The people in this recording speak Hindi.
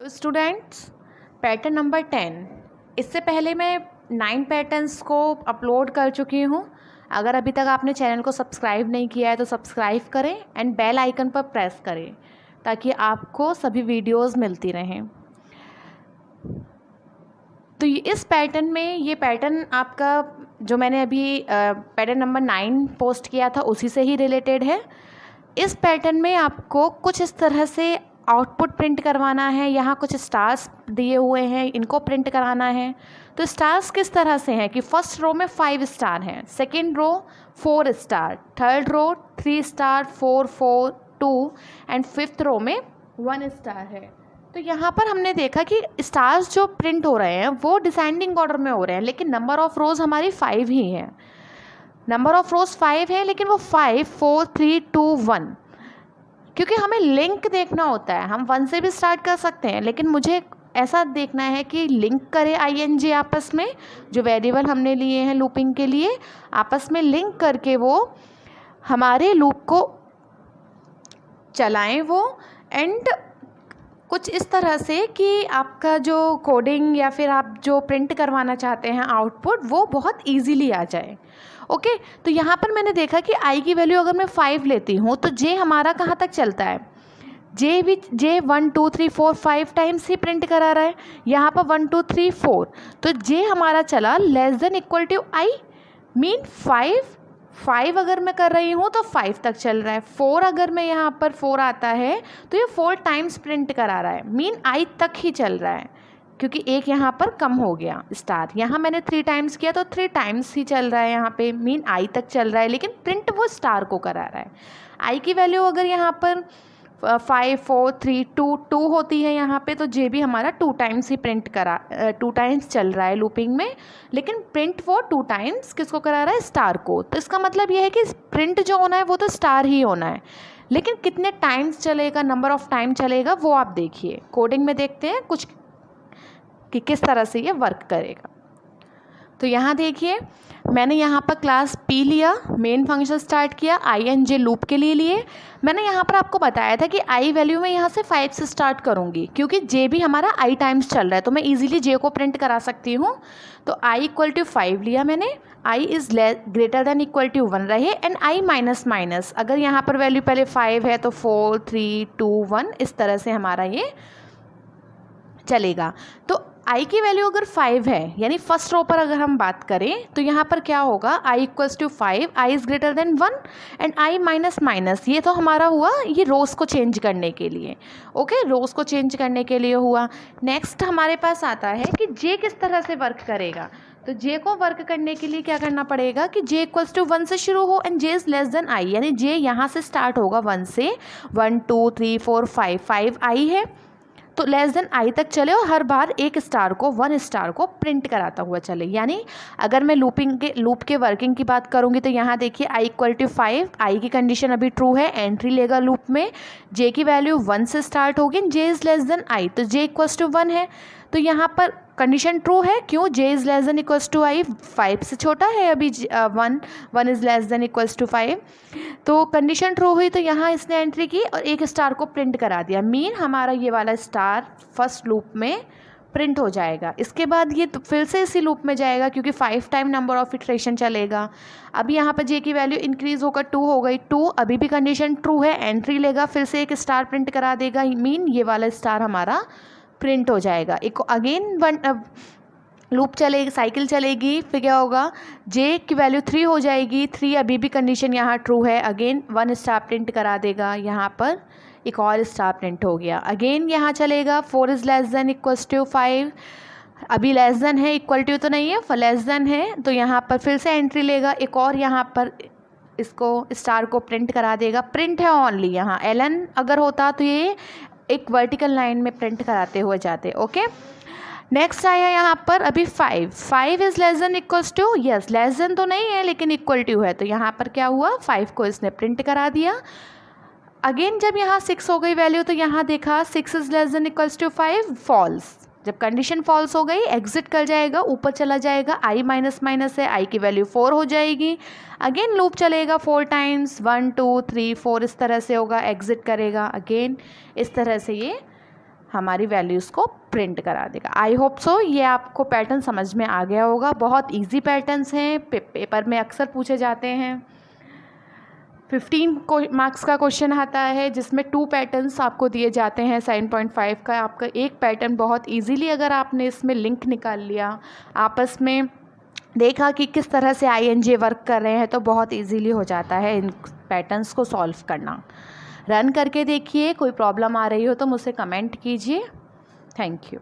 तो स्टूडेंट्स, पैटर्न नंबर 10, इससे पहले मैं 9 पैटर्न्स को अपलोड कर चुकी हूँ। अगर अभी तक आपने चैनल को सब्सक्राइब नहीं किया है तो सब्सक्राइब करें एंड बेल आइकन पर प्रेस करें ताकि आपको सभी वीडियोस मिलती रहें। तो इस पैटर्न में ये पैटर्न आपका जो मैंने अभी पैटर्न नंबर 9 पोस्ट किया था उसी से ही रिलेटेड है। इस पैटर्न में आपको कुछ इस तरह से आउटपुट प्रिंट करवाना है। यहाँ कुछ स्टार्स दिए हुए हैं, इनको प्रिंट कराना है। तो स्टार्स किस तरह से हैं कि फर्स्ट रो में 5 स्टार हैं, second row 4 star, third row 3 star, 4 4 2 and fifth row में 1 स्टार है। तो यहाँ पर हमने देखा कि स्टार्स जो प्रिंट हो रहे हैं वो डिसेंडिंग ऑर्डर में हो रहे हैं, लेकिन नंबर ऑफ़ रोज़ हमारी 5 ही है। नंबर ऑफ़ रोज़ 5 है, लेकिन वो 5 4 3 2 1, क्योंकि हमें लिंक देखना होता है। हम 1 से भी स्टार्ट कर सकते हैं, लेकिन मुझे ऐसा देखना है कि लिंक करे ING आपस में, जो वेरिएबल हमने लिए हैं लूपिंग के लिए, आपस में लिंक करके वो हमारे लूप को चलाएं वो, एंड कुछ इस तरह से कि आपका जो कोडिंग या फिर आप जो प्रिंट करवाना चाहते हैं आउटपुट वो बहुत इजीली आ जाए। ओके, तो यहाँ पर मैंने देखा कि आई की वैल्यू अगर मैं 5 लेती हूँ तो जे हमारा कहाँ तक चलता है, जे 1 2 3 4 5 टाइम्स ही प्रिंट करा रहा है। यहाँ पर 1 2 3 4, तो जे हमारा चला less than equal to i, mean 5 अगर मैं कर रही हूँ तो 5 तक चल रहा है। 4 अगर मैं यहाँ पर 4 आता है तो ये 4 टाइम्स प्रिंट करा रहा है, मीन आई तक ही चल रहा है, क्योंकि एक यहाँ पर कम हो गया स्टार। यहाँ मैंने 3 टाइम्स किया तो 3 टाइम्स ही चल रहा है यहाँ पे, मीन आई तक चल रहा है, लेकिन प्रिंट वो स्टार को करा रहा है। आई की वैल्यू अगर यहाँ पर 5 4 3 2 2 होती है यहाँ पे, तो जे भी हमारा 2 टाइम्स ही प्रिंट करा 2 टाइम्स चल रहा है लूपिंग में, लेकिन प्रिंट वो 2 टाइम्स किसको करा रहा है, स्टार को। तो इसका मतलब ये है कि प्रिंट जो होना है वो तो स्टार ही होना है, लेकिन कितने टाइम्स चलेगा, नंबर ऑफ़ टाइम चलेगा, वो आप देखिए। कोडिंग में देखते हैं कुछ कि किस तरह से ये वर्क करेगा। तो यहाँ देखिए, मैंने यहाँ पर क्लास P लिया, मेन फंक्शन स्टार्ट किया, ING लूप के लिए मैंने यहाँ पर आपको बताया था कि I वैल्यू में यहाँ से 5 से स्टार्ट करूँगी, क्योंकि J भी हमारा I टाइम्स चल रहा है, तो मैं इजीली J को प्रिंट करा सकती हूँ। तो I इक्वल टू 5 लिया मैंने, I is greater than equal to 1 रहे, एंड I माइनस माइनस, अगर यहाँ पर वैल्यू पहले 5 है तो 4 3 2 1, इस तरह से हमारा ये चलेगा। तो आई की वैल्यू अगर 5 है, यानी फर्स्ट रो पर अगर हम बात करें तो यहाँ पर क्या होगा, I equals to 5, I is greater than 1 and I minus minus, ये तो हमारा हुआ ये रोज़ को चेंज करने के लिए। ओके, रोज़ को चेंज करने के लिए हुआ। नेक्स्ट हमारे पास आता है कि जे किस तरह से वर्क करेगा। तो जे को वर्क करने के लिए क्या करना पड़ेगा कि जे इक्वल्स टू 1 से शुरू हो and j is less than i, यानी जे यहाँ से स्टार्ट होगा 1 से, 1 2 3 4 5 आई है, तो लेस देन आई तक चले और हर बार एक स्टार को 1 स्टार को प्रिंट कराता हुआ चले। यानी अगर मैं लूप के वर्किंग की बात करूँगी तो यहाँ देखिए आई इक्वल टू 5, आई की कंडीशन अभी ट्रू है, एंट्री लेगा लूप में, जे की वैल्यू 1 से स्टार्ट होगी, जे इज़ लेस देन आई, तो जे इक्वल्स टू 1 है, तो यहाँ पर कंडीशन ट्रू है। क्यों, J is less than equals to I, 5 से छोटा है अभी 1 is less than equals to 5, तो कंडीशन ट्रू हुई। तो यहाँ इसने एंट्री की और एक स्टार को प्रिंट करा दिया, मीन हमारा ये वाला स्टार फर्स्ट लूप में प्रिंट हो जाएगा। इसके बाद ये तो फिर से इसी लूप में जाएगा, क्योंकि 5 टाइम नंबर ऑफ इटरेशन चलेगा। अभी यहाँ पर जे की वैल्यू इंक्रीज़ होकर 2 हो गई, 2 अभी भी कंडीशन ट्रू है, एंट्री लेगा, फिर से एक स्टार प्रिंट करा देगा, मीन ये वाला स्टार हमारा प्रिंट हो जाएगा। एक अगेन लूप चलेगी, साइकिल चलेगी, फिर क्या होगा, जे की वैल्यू 3 हो जाएगी, 3 अभी भी कंडीशन यहाँ ट्रू है, अगेन 1 स्टार प्रिंट करा देगा, यहाँ पर एक और स्टार प्रिंट हो गया। अगेन यहाँ चलेगा 4 is less than equals to 5, अभी लेस देन है, इक्वल टू तो नहीं है, लेस देन है, तो यहाँ पर फिर से एंट्री लेगा, एक और यहाँ पर इसको स्टार को प्रिंट करा देगा। प्रिंट है ओनली, यहाँ LN अगर होता तो ये एक वर्टिकल लाइन में प्रिंट कराते हुए जाते। ओके, नेक्स्ट आया यहाँ पर अभी 5 is less than equals to, yes less than तो नहीं है लेकिन इक्वल टू है, तो यहाँ पर क्या हुआ, 5 को इसने प्रिंट करा दिया। अगेन जब यहाँ 6 हो गई वैल्यू तो यहाँ देखा 6 is less than equals to 5, false. जब कंडीशन फॉल्स हो गई एग्जिट कर जाएगा, ऊपर चला जाएगा, आई माइनस माइनस है, आई की वैल्यू 4 हो जाएगी। अगेन लूप चलेगा 4 टाइम्स, 1 2 3 4 इस तरह से होगा, एग्जिट करेगा, अगेन इस तरह से ये हमारी वैल्यूज़ को प्रिंट करा देगा। आई होप सो ये आपको पैटर्न समझ में आ गया होगा। बहुत इजी पैटर्न्स हैं, पेपर में अक्सर पूछे जाते हैं। 15 मार्क्स का क्वेश्चन आता है जिसमें 2 पैटर्न्स आपको दिए जाते हैं 7.5 का। आपका एक पैटर्न बहुत इजीली अगर आपने इसमें लिंक निकाल लिया, आपस में देखा कि किस तरह से INJ वर्क कर रहे हैं, तो बहुत इजीली हो जाता है इन पैटर्न्स को सॉल्व करना। रन करके देखिए, कोई प्रॉब्लम आ रही हो तो मुझसे कमेंट कीजिए। Thank you.